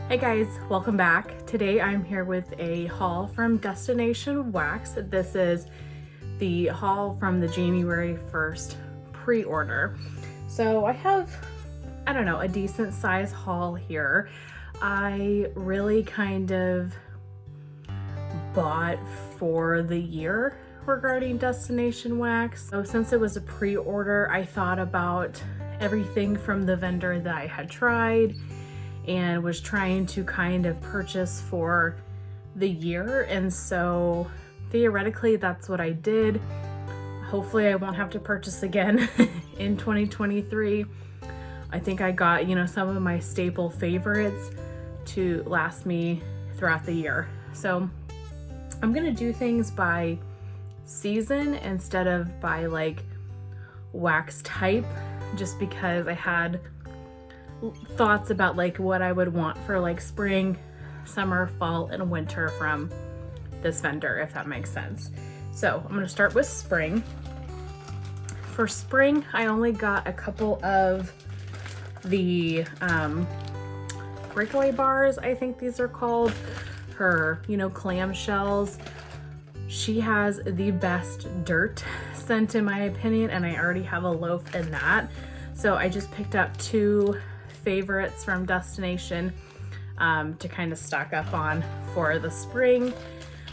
Hey guys, welcome back. Today I'm here with a haul from Destination Wax. This is the haul from the January 1st pre-order. So I have, a decent size haul here. I really kind of bought for the year regarding Destination Wax. So since it was a pre-order, I thought about everything from the vendor that I had tried and was trying to kind of purchase for the year. And so theoretically, that's what I did. Hopefully I won't have to purchase again in 2023. I think I got, some of my staple favorites to last me throughout the year. So I'm gonna do things by season instead of by like wax type, just because I had thoughts about like what I would want for like spring, summer, fall, and winter from this vendor, if that makes sense. So I'm gonna start with spring. For spring, I only got a couple of the breakaway bars, I think these are called, her, clam shells. She has the best dirt scent in my opinion, and I already have a loaf in that. So I just picked up two favorites from Destination to kind of stock up on for the spring.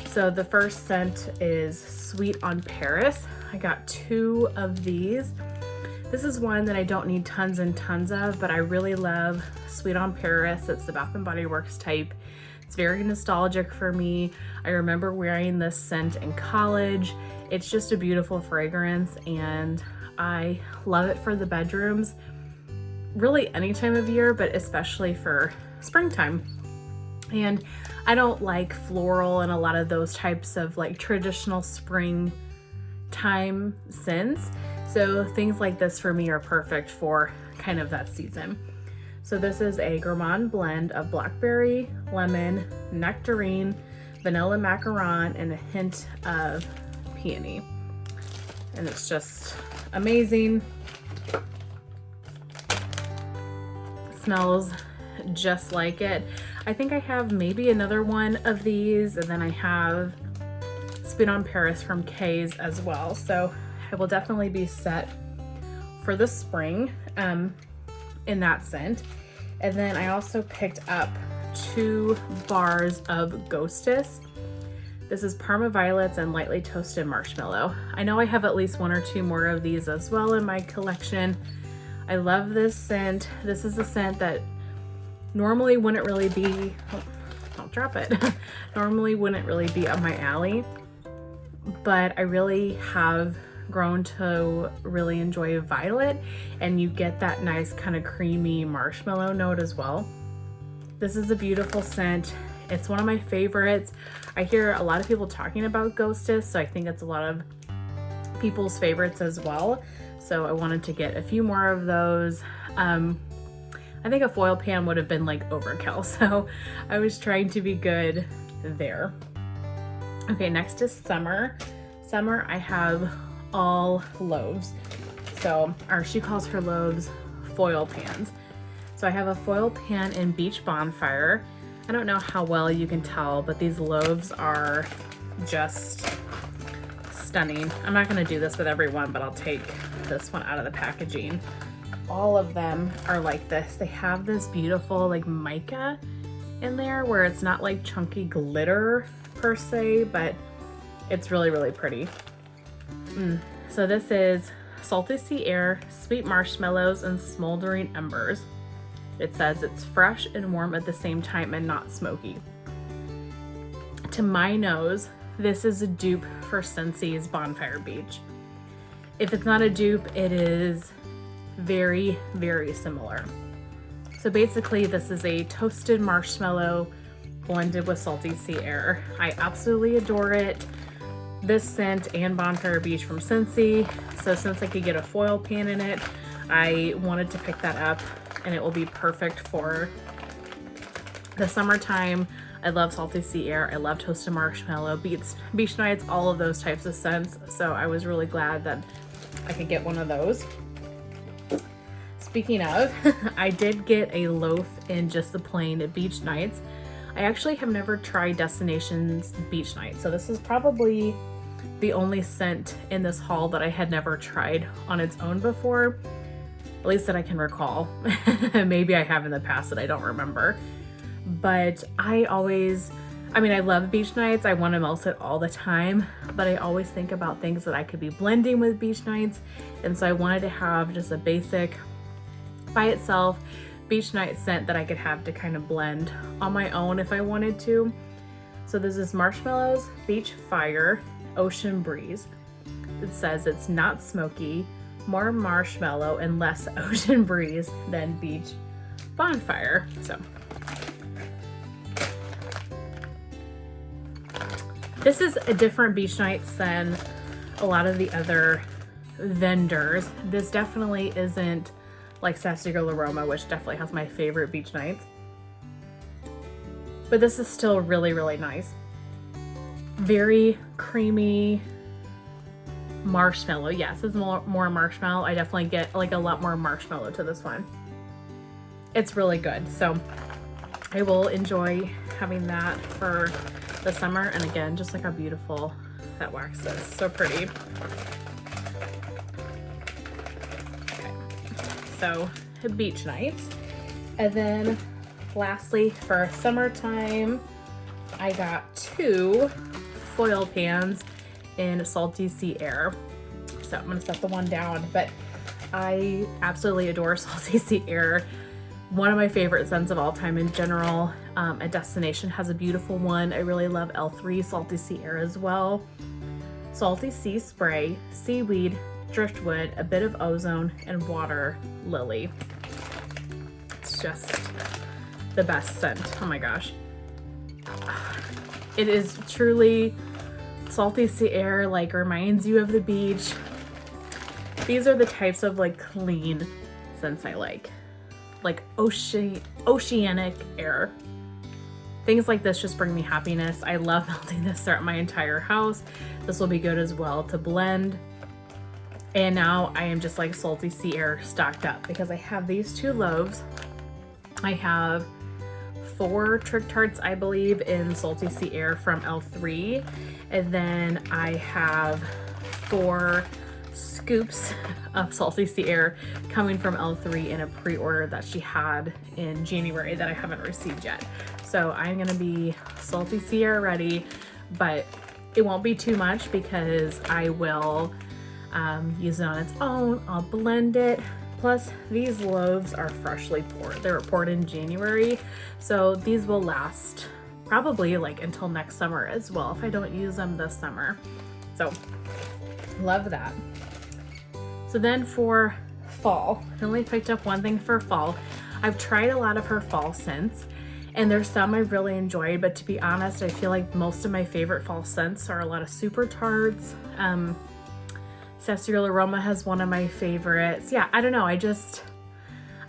So the first scent is Sweet on Paris. I got two of these. This is one that I don't need tons and tons of, but I really love Sweet on Paris. It's the Bath & Body Works type. It's very nostalgic for me. I remember wearing this scent in college. It's just a beautiful fragrance and I love it for the bedrooms. Really any time of year, but especially for springtime. And I don't like floral and a lot of those types of like traditional springtime scents. So things like this for me are perfect for kind of that season. So this is a gourmand blend of blackberry, lemon, nectarine, vanilla macaron, and a hint of peony. And it's just amazing. Smells just like it. I think I have maybe another one of these, and then I have Sweet on Paris from Kay's as well. So I will definitely be set for the spring in that scent. And then I also picked up two bars of Ghostess. This is Parma Violets and Lightly Toasted Marshmallow. I know I have at least one or two more of these as well in my collection. I love this scent. This is a scent that normally wouldn't really be, don't drop it, normally wouldn't really be up my alley, but I really have grown to really enjoy violet, and you get that nice kind of creamy marshmallow note as well. This is a beautiful scent. It's one of my favorites. I hear a lot of people talking about Ghostess, so I think it's a lot of people's favorites as well. So I wanted to get a few more of those. I think a foil pan would have been like overkill, so I was trying to be good there. Okay, next is summer. Summer, I have all loaves. So, or she calls her loaves foil pans. So I have a foil pan in Beach Bonfire. I don't know how well you can tell, but these loaves are just stunning. I'm not gonna do this with everyone, but I'll take this one out of the packaging. All of them are like this. They have this beautiful like mica in there where it's not like chunky glitter per se, but it's really, really pretty. So this is Salty Sea Air, Sweet Marshmallows, and Smoldering Embers. It says it's fresh and warm at the same time and not smoky. To my nose, this is a dupe for Scentsi's Bonfire Beach. If it's not a dupe, it is very, very similar. So basically this is a toasted marshmallow blended with Salty Sea Air. I absolutely adore it. This scent and Bonfire Beach from Scentsy. So since I could get a foil pan in it, I wanted to pick that up, and it will be perfect for the summertime. I love Salty Sea Air. I love toasted marshmallow, beach nights, all of those types of scents. So I was really glad that I could get one of those. speaking of, I did get a loaf in just the plain Beach Nights. I actually have never tried Destination's Beach Night, so this is probably the only scent in this haul that I had never tried on its own before, at least that I can recall. Maybe I have in the past that I don't remember. But I love Beach Nights. I want to melt it all the time, but I always think about things that I could be blending with Beach Nights. And so I wanted to have just a basic, by itself, Beach Night scent that I could have to kind of blend on my own if I wanted to. So this is Marshmallows, Beach Fire, Ocean Breeze. It says it's not smoky, more marshmallow and less ocean breeze than Beach Bonfire. So this is a different Beach Nights than a lot of the other vendors. This definitely isn't like Sassy Girl Aroma, which definitely has my favorite Beach Nights. But this is still really, really nice. Very creamy marshmallow. Yes, it's more marshmallow. I definitely get like a lot more marshmallow to this one. It's really good. So I will enjoy having that for the summer. And again, just like how beautiful that wax is. So pretty. Okay. So Beach Nights. And then lastly, for summertime, I got 2 foil pans in Salty Sea Air. So I'm gonna set the one down, but I absolutely adore Salty Sea Air. One of my favorite scents of all time in general. A Destination has a beautiful one. I really love L3 Salty Sea Air as well. Salty Sea Spray, Seaweed, Driftwood, a bit of ozone, and Water Lily. It's just the best scent. Oh my gosh. It is truly Salty Sea Air, like reminds you of the beach. These are the types of like clean scents I like oceanic air. Things like this just bring me happiness. I love melting this throughout my entire house. This will be good as well to blend. And now I am just like Salty Sea Air stocked up because I have these 2 loaves. I have 4 Trick Tarts, I believe, in Salty Sea Air from L3. And then I have 4 scoops of Salty Sea Air coming from L3 in a pre-order that she had in January that I haven't received yet. So I'm gonna be Salty Sea Air ready, but it won't be too much because I will use it on its own. I'll blend it. Plus, these loaves are freshly poured. They were poured in January, so these will last probably like until next summer as well if I don't use them this summer. So, love that. So then for fall, I only picked up one thing for fall. I've tried a lot of her fall scents, and there's some I've really enjoyed, but to be honest, I feel like most of my favorite fall scents are a lot of Super Tarts. Sassy Girl Aroma has one of my favorites. Yeah, I don't know. I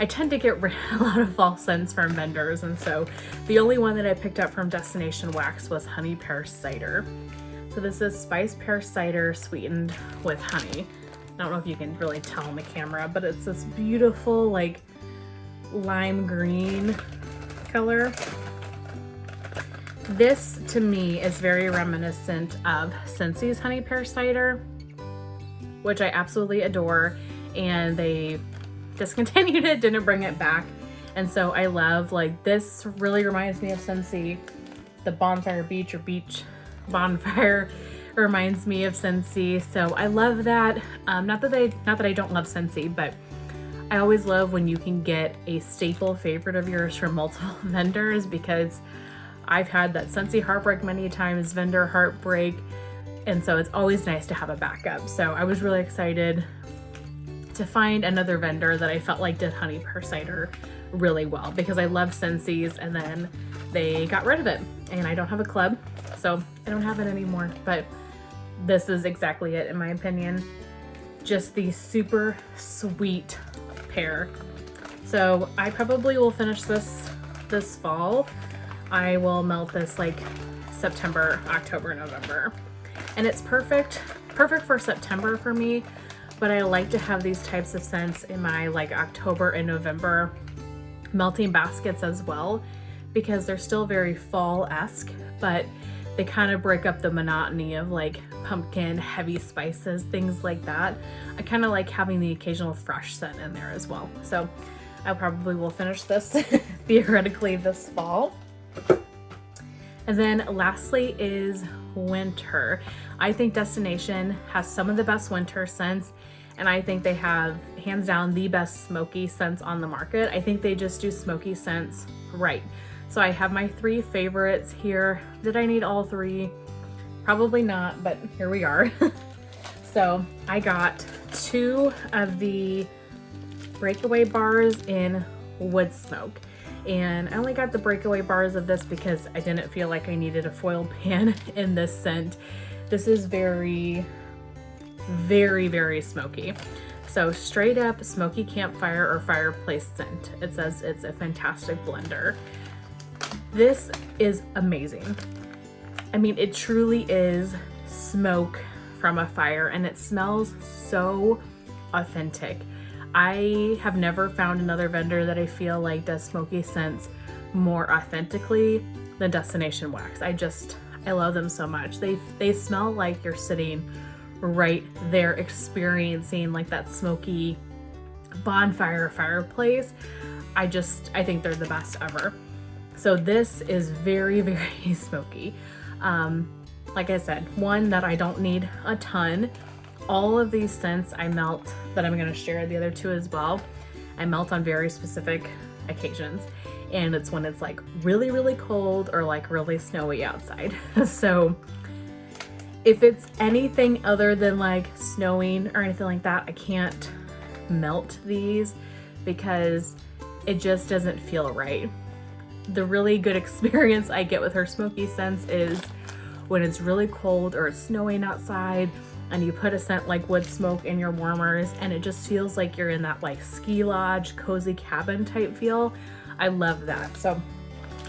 tend to get a lot of fall scents from vendors, and so the only one that I picked up from Destination Wax was Honey Pear Cider. So this is spiced pear cider sweetened with honey. I don't know if you can really tell in the camera, but it's this beautiful like lime green color. This to me is very reminiscent of Scentsy's Honey Pear Cider, which I absolutely adore, and they discontinued it, didn't bring it back. And so I love, like, this really reminds me of Scentsy. The Bonfire Beach or Beach Bonfire reminds me of Scentsy. So I love that. Not that I don't love Scentsy, but I always love when you can get a staple favorite of yours from multiple vendors, because I've had that Scentsy heartbreak many times, vendor heartbreak, and so it's always nice to have a backup. So I was really excited to find another vendor that I felt like did Honey Pear Cider really well, because I love Scentsy's and then they got rid of it and I don't have a club, so I don't have it anymore. But this is exactly it in my opinion. Just the super sweet pear. So I probably will finish this fall. I will melt this like September, October, November. And it's perfect for September for me, but I like to have these types of scents in my like October and November melting baskets as well, because they're still very fall-esque, but they kind of break up the monotony of like pumpkin, heavy spices, things like that. I kind of like having the occasional fresh scent in there as well. So I probably will finish this theoretically this fall. And then lastly is winter. I think Destination has some of the best winter scents, and I think they have hands down the best smoky scents on the market. I think they just do smoky scents right. So I have my 3 favorites here. Did I need all 3? Probably not, but here we are. So I got 2 of the breakaway bars in wood smoke. And I only got the breakaway bars of this because I didn't feel like I needed a foil pan in this scent. This is very, very, very smoky. So straight up smoky campfire or fireplace scent. It says it's a fantastic blender. This is amazing. I mean, it truly is smoke from a fire, and it smells so authentic. I have never found another vendor that I feel like does smoky scents more authentically than Destination Wax. I love them so much. They smell like you're sitting right there experiencing like that smoky bonfire fireplace. I think they're the best ever. So this is very, very smoky. Like I said, one that I don't need a ton. All of these scents I melt, that I'm going to share the other 2 as well, I melt on very specific occasions, and it's when it's like really, really cold or like really snowy outside. So if it's anything other than like snowing or anything like that, I can't melt these because it just doesn't feel right. The really good experience I get with her smoky scents is when it's really cold or it's snowing outside and you put a scent like wood smoke in your warmers, and it just feels like you're in that like ski lodge, cozy cabin type feel. I love that. So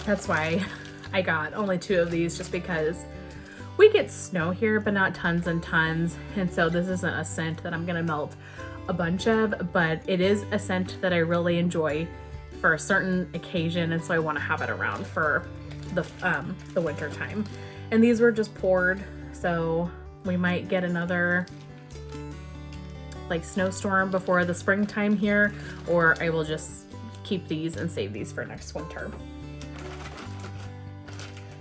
that's why I got only 2 of these, just because we get snow here, but not tons and tons. And so this isn't a scent that I'm gonna melt a bunch of, but it is a scent that I really enjoy for a certain occasion. And so I wanna have it around for the winter time. And these were just poured, so we might get another like snowstorm before the springtime here, or I will just keep these and save these for next winter.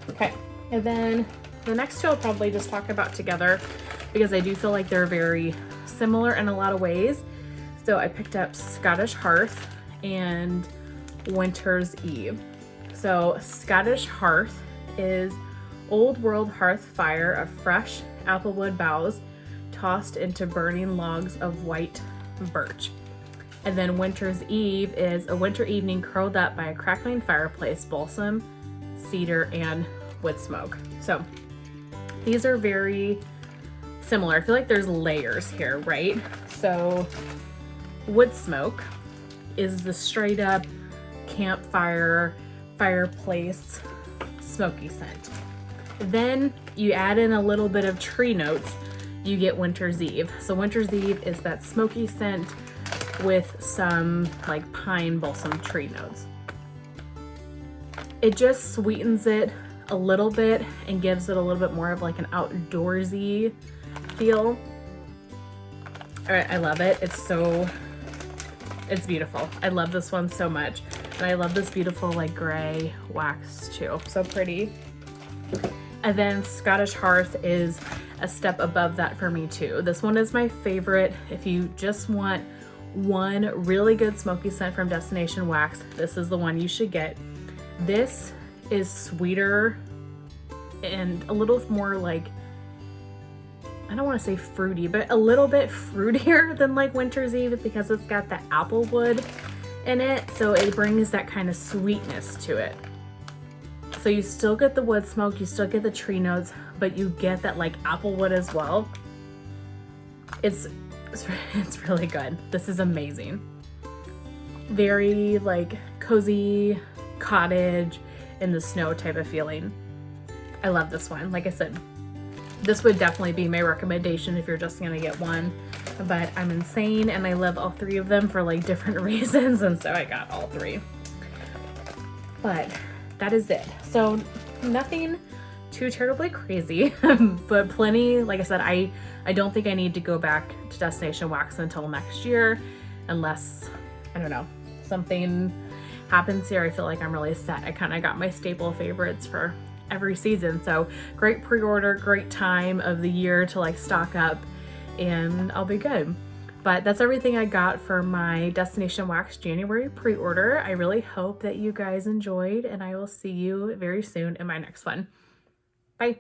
Okay, and then the next 2 I'll probably just talk about together because I do feel like they're very similar in a lot of ways. So I picked up Scottish Hearth and Winter's Eve. So Scottish Hearth is old world hearth fire of fresh applewood boughs tossed into burning logs of white birch. And then Winter's Eve is a winter evening curled up by a crackling fireplace, balsam, cedar, and wood smoke. So these are very similar. I feel like there's layers here, right? So wood smoke is the straight up campfire, fireplace, smoky scent. Then you add in a little bit of tree notes, you get Winter's Eve. So Winter's Eve is that smoky scent with some like pine balsam tree notes. It just sweetens it a little bit and gives it a little bit more of like an outdoorsy feel. All right, I love it. It's beautiful. I love this one so much. And I love this beautiful like gray wax too. So pretty. And then Scottish Hearth is a step above that for me too. This one is my favorite. If you just want one really good smoky scent from Destination Wax, this is the one you should get. This is sweeter and a little more like, I don't want to say fruity, but a little bit fruitier than like Winter's Eve because it's got the applewood in it. So it brings that kind of sweetness to it. So you still get the wood smoke, you still get the tree notes, but you get that like applewood as well. It's really good. This is amazing. Very like cozy cottage in the snow type of feeling. I love this one. Like I said, This would definitely be my recommendation if you're just gonna get one, but I'm insane and I love all three of them for like different reasons, and so I got all three. But that is it. So nothing too terribly crazy, but plenty. Like I said, I don't think I need to go back to Destination Wax until next year, unless, I don't know, something happens here. I feel like I'm really set. I kind of got my staple favorites for every season. So great pre-order, great time of the year to like stock up, and I'll be good. But that's everything I got for my Destination Wax January pre-order. I really hope that you guys enjoyed, and I will see you very soon in my next one. Bye.